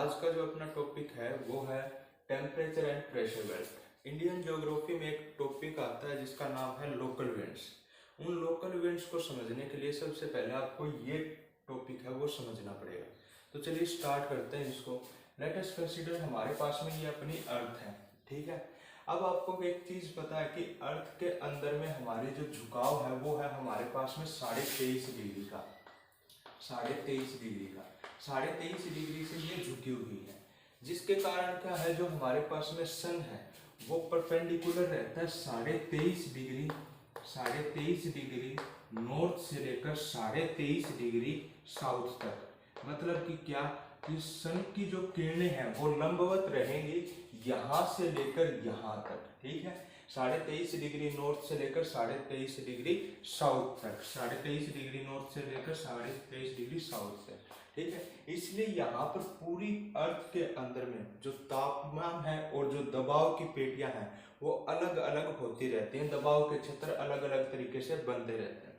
आज का जो अपना टॉपिक है वो है temperature and pressure belt. Indian geography में एक टॉपिक आता है जिसका नाम है लोकल इवेंट्स। उन लोकल इवेंट्स को समझने के लिए सबसे पहले आपको ये टॉपिक है वो समझना पड़ेगा। तो चलिए स्टार्ट करते हैं इसको। लेट अस कंसीडर हमारे पास में ये अपनी अर्थ है, ठीक है। अब आपको एक चीज पता है कि अर्थ के अंदर में हमारी जो झुकाव है वो है हमारे पास में 23.5 डिग्री का, 23.5 डिग्री का, 23.5 डिग्री से ये झुकी हुई है, जिसके कारण क्या है जो हमारे पास में सन है वो परपेंडिकुलर रहता है 23.5 डिग्री, 23.5 डिग्री नॉर्थ से लेकर 23.5 डिग्री साउथ तक। मतलब कि क्या कि सन की जो किरणें हैं वो लंबवत रहेंगी यहाँ से लेकर यहाँ तक, ठीक है। 23.5 डिग्री नॉर्थ से लेकर 23.5 डिग्री साउथ तक, 23.5 डिग्री नॉर्थ से लेकर 23.5 डिग्री साउथ तक, ठीक है। इसलिए यहाँ पर पूरी अर्थ के अंदर में जो तापमान है और जो दबाव की पेटियां हैं वो अलग अलग होती रहती हैं, दबाव के क्षेत्र अलग अलग तरीके से बनते रहते हैं।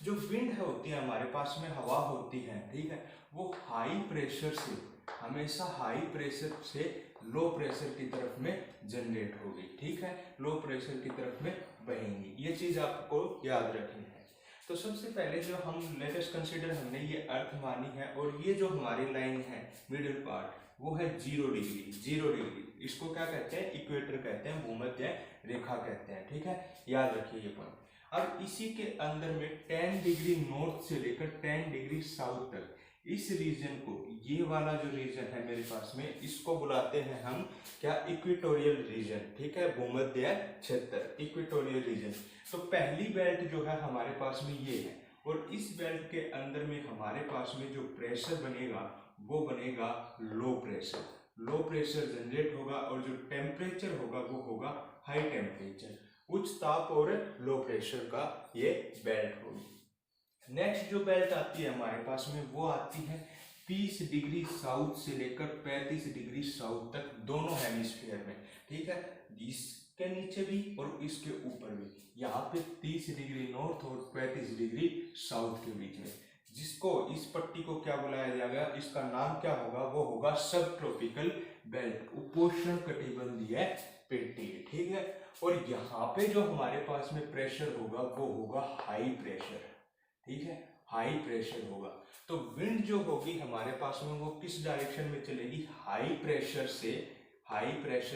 जो विंड है होती है हमारे पास में हवा होती है, ठीक है, वो हाई प्रेशर से हमेशा हाई प्रेशर से लो प्रेशर की तरफ में जनरेट होगी, ठीक है, लो प्रेशर की तरफ में बहेंगी। ये चीज आपको याद रखनी है। तो सबसे पहले जो हम लेट अस कंसीडर हमने ये अर्थ मानी है और ये जो हमारी लाइन है मिडिल पार्ट वो है 0 डिग्री, 0 डिग्री। इसको क्या कहते हैं? इक्वेटर कहते हैं, भूमध्य रेखा कहते हैं, ठीक है, याद रखिए ये पॉइंट। अब इसी के अंदर में 10 डिग्री नॉर्थ से लेकर 10 डिग्री साउथ तक इस रीजन को, ये वाला जो रीजन है मेरे पास में, इसको बुलाते हैं हम क्या? इक्वेटोरियल रीजन, ठीक है, भूमध्य क्षेत्र, इक्वेटोरियल रीजन। तो पहली बेल्ट जो है हमारे पास में ये है और इस बेल्ट के अंदर में हमारे पास में जो प्रेशर बनेगा वो बनेगा low pressure, low pressure generate होगा और जो टेम्परेचर होगा वो होगा हाई टेम्परेचर, उच्च ताप और लो प्रेशर का ये बेल्ट होगी। नेक्स्ट जो बेल्ट आती है हमारे पास में वो आती है 30 डिग्री साउथ से लेकर 35 डिग्री साउथ तक, दोनों हेमिस्फीयर में, ठीक है, इसके नीचे भी और इसके ऊपर भी। यहाँ पे 30 डिग्री नॉर्थ और 35 डिग्री साउथ के बीच में, जिसको इस पट्टी को क्या बुलाया जाएगा, इसका नाम क्या होगा? वो होगा सब ट्रॉपिकल बेल्ट, उपोष्ण कटिबंधीय पेटी, ठीक है। और यहाँ पे जो हमारे पास में प्रेशर होगा वो होगा हाई प्रेशर, ठीक है, हाई प्रेशर होगा। तो विंड जो होगी हमारे पास में वो किस डायरेक्शन में चलेगी? हाई प्रेशर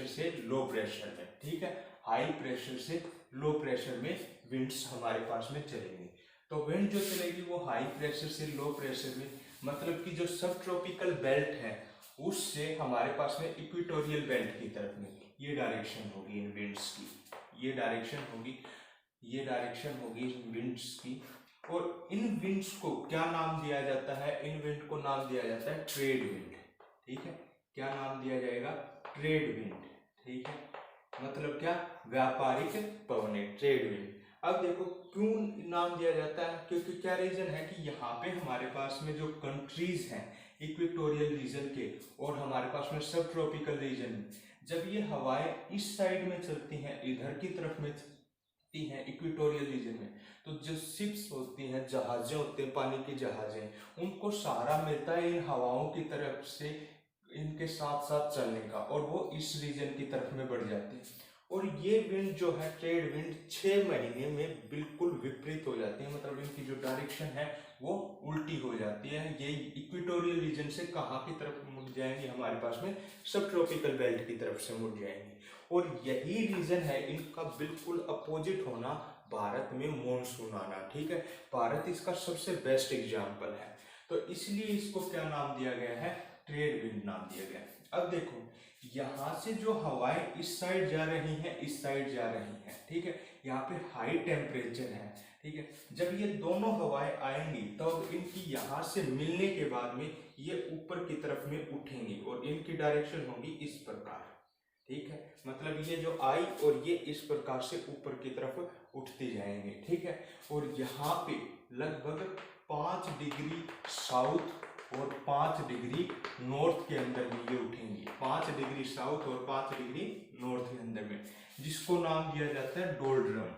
से लो प्रेशर में, ठीक है, हाई प्रेशर से लो प्रेशर में विंड्स हमारे पास में चलेंगी। तो विंड जो चलेगी वो हाई प्रेशर से लो प्रेशर में, मतलब कि जो सब ट्रॉपिकल बेल्ट है उससे हमारे पास में इक्वेटोरियल बेल्ट की तरफ में ये डायरेक्शन होगी इन विंड्स की, ये डायरेक्शन होगी, ये डायरेक्शन होगी इन विंड्स की। और इन विंड्स को क्या नाम दिया जाता है? इन विंड को नाम दिया जाता है ट्रेड विंड, ठीक है। क्या नाम दिया जाएगा? ट्रेड विंड, ठीक है, मतलब क्या? व्यापारिक पवनें, ट्रेड विंड। अब देखो क्यों नाम दिया जाता है, क्योंकि क्या रीजन है कि यहाँ पे हमारे पास में जो कंट्रीज हैं इक्वेटोरियल रीजन के और हमारे पास में सब ट्रॉपिकल रीजन में, जब ये हवाएं इस साइड में चलती हैं, इधर की तरफ में चलती हैं इक्वेटोरियल रीजन में, तो जो शिप्स होती हैं, जहाजें होते हैं, पानी की जहाजें, उनको सहारा मिलता है इन हवाओं की तरफ से इनके साथ साथ चलने का, और वो इस रीजन की तरफ में बढ़ जाते हैं। और ये विंड जो है ट्रेड विंड 6 महीने में बिल्कुल विपरीत हो जाती है, मतलब इनकी जो डायरेक्शन है वो उल्टी हो जाती है। ये इक्वेटोरियल रीजन से कहाँ की तरफ मुड़ जाएंगी? हमारे पास में सब ट्रॉपिकल बेल्ट की तरफ से मुड़ जाएंगी। और यही रीजन है इनका बिल्कुल अपोजिट होना, भारत में मॉनसून आना, ठीक है। भारत इसका सबसे बेस्ट एग्जाम्पल है, तो इसलिए इसको क्या नाम दिया गया है? ट्रेड विंड नाम दिया गया है। अब देखो यहाँ से जो हवाएं इस साइड जा रही हैं, इस साइड जा रही हैं, ठीक है, यहाँ पे हाई टेम्परेचर है, ठीक है। जब ये दोनों हवाएं आएंगी तब इनकी यहाँ से मिलने के बाद में ये ऊपर की तरफ में उठेंगी और इनकी डायरेक्शन होगी इस प्रकार, ठीक है, मतलब ये जो आई और ये इस प्रकार से ऊपर की तरफ उठती जाएंगे, ठीक है। और यहाँ पे लगभग 5 डिग्री साउथ और 5 डिग्री नॉर्थ के अंदर में ये उठेंगी, 5 डिग्री साउथ और 5 डिग्री नॉर्थ के अंदर में, जिसको नाम दिया जाता है डोल्ड्रम,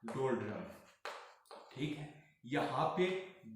डोल्ड्रम, ठीक है। यहाँ पे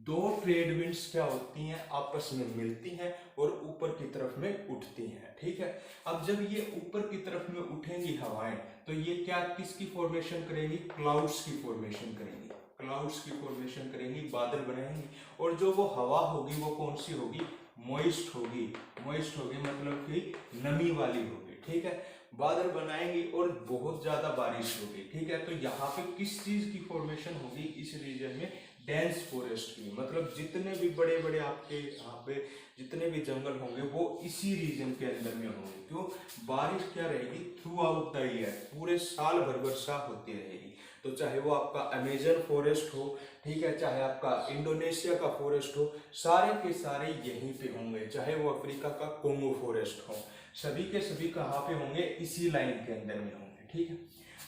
दो ट्रेड विंड्स क्या होती हैं? आपस में मिलती हैं और ऊपर की तरफ में उठती हैं, ठीक है। अब जब ये ऊपर की तरफ में उठेंगी हवाएं, तो ये क्या किसकी फॉर्मेशन करेंगी, क्लाउड्स की फॉर्मेशन करेंगी, क्लाउड्स की फॉर्मेशन करेंगी, बादल बनाएंगी। और जो वो हवा होगी वो कौन सी होगी, मॉइस्ट होगी, मॉइस्ट होगी मतलब कि नमी वाली होगी, ठीक है। बादल बनाएंगी और बहुत ज्यादा बारिश होगी, ठीक है। तो यहाँ पे किस चीज की फॉर्मेशन होगी इस रीजन में, डेंस फॉरेस्ट की, मतलब जितने भी बड़े बड़े आपके यहाँ पे जितने भी जंगल होंगे वो इसी रीजन के अंदर में होंगे। क्यों, बारिश क्या रहेगी, थ्रू आउट द ईयर, पूरे साल भर वर्षा होती रहेगी। तो चाहे वो आपका अमेजन फॉरेस्ट हो, ठीक है, चाहे आपका इंडोनेशिया का फॉरेस्ट हो, सारे के सारे यहीं पे होंगे। चाहे वो अफ्रीका का कोंगो फॉरेस्ट हो, सभी के सभी कहाँ पे होंगे, इसी लाइन के अंदर में होंगे, ठीक है।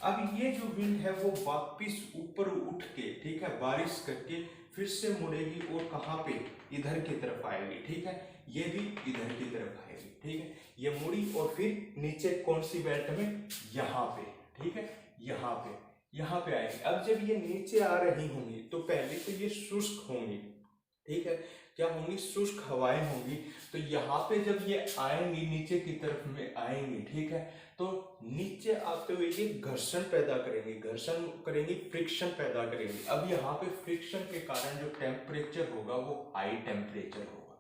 अब ये जो विंड है वो वापिस ऊपर उठ के, ठीक है, बारिश करके फिर से मुड़ेगी और कहाँ पे, इधर की तरफ आएगी, ठीक है। ये भी इधर की तरफ आएगी, ठीक है। ये मुड़ी और फिर नीचे कौन सी बेल्ट में, यहाँ पे, ठीक है, यहाँ पे आएगी। अब जब ये नीचे आ रही होंगी तो पहले तो ये शुष्क होंगी, ठीक है, क्या होंगी, शुष्क हवाएं होंगी। तो यहाँ पे जब ये आएंगी, नीचे की तरफ में आएंगी, ठीक है, तो नीचे आते हुए ये घर्षण पैदा करेंगी, फ्रिक्शन पैदा करेंगी। अब यहाँ पे फ्रिक्शन के कारण जो टेम्परेचर होगा वो हाई टेम्परेचर होगा,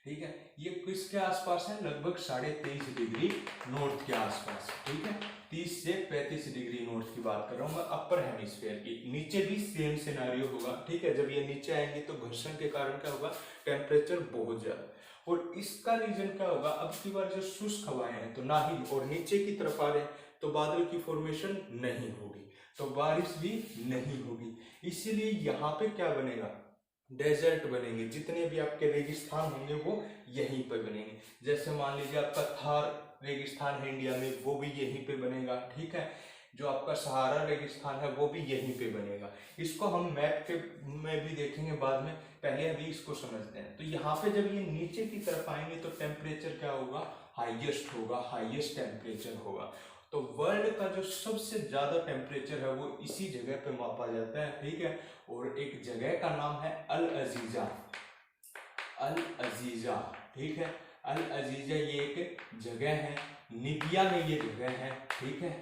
ठीक है। ये किसके आसपास है, लगभग 23.5 डिग्री नॉर्थ के आसपास, ठीक है, 30 से 35 डिग्री नॉर्थ की बात कर रहा हूँ मैं, अपर हेमिस्फीयर की। नीचे भी सेम सिनेरियो होगा, ठीक है। जब ये नीचे आएंगे तो घर्षण के कारण क्या होगा, टेम्परेचर बहुत ज्यादा। और इसका रीजन क्या होगा, अब की बार जो शुष्क हवाएं हैं तो ना ही, और नीचे की तरफ आ रहे हैं तो बादल की फॉर्मेशन नहीं होगी, तो बारिश भी नहीं होगी। इसीलिए यहाँ पे क्या बनेगा, डेजर्ट बनेंगे। जितने भी आपके रेगिस्तान होंगे वो यहीं पर बनेंगे। जैसे मान लीजिए आपका थार रेगिस्तान है इंडिया में, वो भी यहीं पे बनेगा, ठीक है। जो आपका सहारा रेगिस्तान है वो भी यहीं पे बनेगा। इसको हम मैप के में भी देखेंगे बाद में, पहले अभी इसको समझते हैं। तो यहाँ पे जब ये नीचे की तरफ आएंगे तो टेम्परेचर क्या होगा, हाईएस्ट होगा, हाईएस्ट टेम्परेचर होगा। तो वर्ल्ड का जो सबसे ज्यादा टेम्परेचर है वो इसी जगह पे मापा जाता है, ठीक है। और एक जगह का नाम है अल अजीजा, अल अजीजा, ठीक है। अल अजीजा ये एक जगह है, नीबिया में ये जगह है, ठीक है।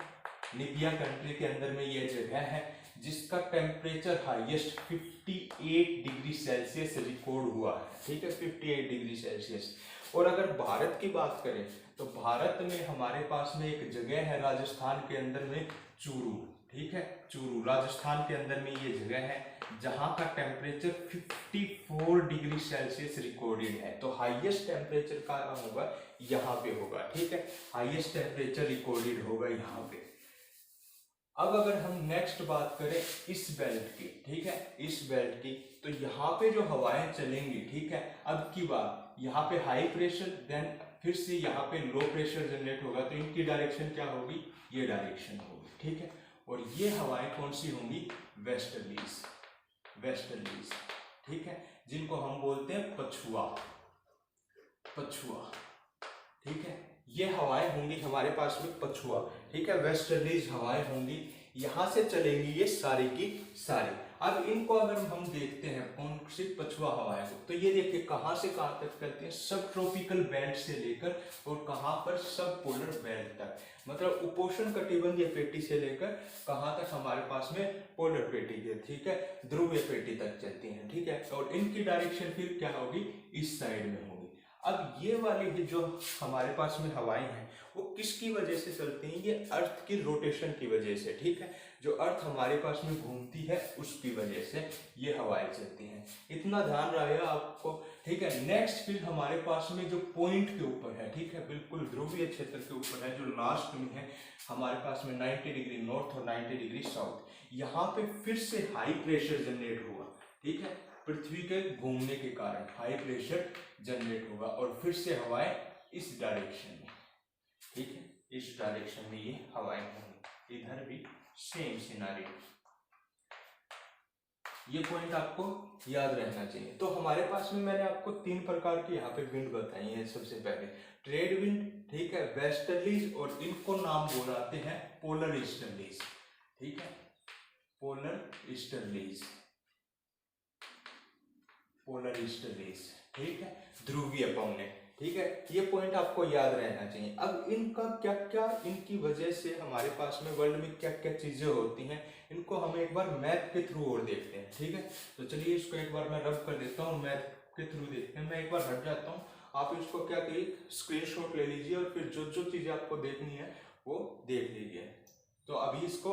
नीबिया कंट्री के अंदर में ये जगह है जिसका temperature highest 58 degree Celsius record हुआ है, ठीक है, 58 डिग्री सेल्सियस। और अगर भारत की बात करें तो भारत में हमारे पास में एक जगह है राजस्थान के अंदर में, चूरू, ठीक है, चूरू राजस्थान के अंदर में ये जगह है जहां का टेम्परेचर 54 डिग्री सेल्सियस रिकॉर्डेड है। तो हाईएस्ट टेम्परेचर का होगा यहाँ पे होगा, ठीक है, हाईएस्ट टेम्परेचर रिकॉर्डेड होगा यहाँ पे। अब अगर हम नेक्स्ट बात करें इस बेल्ट की, ठीक है, इस बेल्ट की, तो यहाँ पे जो हवाएं चलेंगी, ठीक है, अब की बात यहाँ पे हाई प्रेशर, देन फिर से यहाँ पे लो प्रेशर जनरेट होगा, तो इनकी डायरेक्शन क्या होगी, ये डायरेक्शन होगी, ठीक है। और ये हवाएं कौन सी होंगी, वेस्टर्लीज, वेस्टर्लीज, ठीक है, जिनको हम बोलते हैं पछुआ, पछुआ, ठीक है। ये हवाएं होंगी हमारे पास में पछुआ, ठीक है, वेस्टर्लीज हवाएं होंगी, यहां से चलेंगी ये सारी की सारी। अब इनको अगर हम देखते हैं कौन सी पछुआ हवाएं को, तो ये देखिए कहां से कहां तक करते हैं, सब ट्रॉपिकल बेल्ट से लेकर और कहां पर, सब पोलर बेल्ट तक, मतलब उपोष्ण कटिबंधीय पेटी से लेकर कहां तक हमारे पास में पोलर पेटी के, ठीक है, ध्रुवीय पेटी तक चलती हैं, ठीक है। और इनकी डायरेक्शन फिर क्या होगी, इस साइड में होगी। अब ये वाली भी जो हमारे पास में हवाएं हैं वो किसकी वजह से चलती हैं, ये अर्थ की रोटेशन की वजह से, ठीक है, जो अर्थ हमारे पास में घूमती है उसकी वजह से ये हवाएं चलती हैं। इतना ध्यान रहेगा आपको, ठीक है। नेक्स्ट फिर हमारे पास में जो पॉइंट के ऊपर है, ठीक है, बिल्कुल ध्रुवीय क्षेत्र के ऊपर है, जो लास्ट में है हमारे पास में 90 डिग्री नॉर्थ और 90 डिग्री साउथ, यहाँ पे फिर से हाई प्रेशर जनरेट हुआ, ठीक है, पृथ्वी के घूमने के कारण हाई प्रेशर जनरेट होगा और फिर से हवाएं इस डायरेक्शन में, ठीक है, इस डायरेक्शन में ये हवाएं होंगी। इधर भी सेम सिनारियो, ये पॉइंट आपको याद रहना चाहिए। तो हमारे पास में मैंने आपको 3 प्रकार की यहाँ पे विंड बताई है। सबसे पहले ट्रेड विंड, ठीक है, वेस्टर्लीज, और इनको नाम बोलाते हैं पोलर ईस्टर्लीज, ठीक है, पोलर ईस्टर्लीज, पोलर ईस्टर्लीज, ठीक है, ध्रुवीय पवने। ठीक है, ये पॉइंट आपको याद रहना चाहिए। अब इनका क्या क्या, इनकी वजह से हमारे पास में वर्ल्ड में क्या क्या चीजें होती हैं, इनको हम एक बार मैप के थ्रू और देखते हैं। ठीक है, तो चलिए इसको एक बार मैं रब कर देता हूँ, मैप के थ्रू देखते हैं। मैं एक बार हट जाता हूँ, आप इसको क्या करिए, स्क्रीनशॉट ले लीजिए और फिर जो जो चीजें आपको देखनी है वो देख लीजिए। तो अभी इसको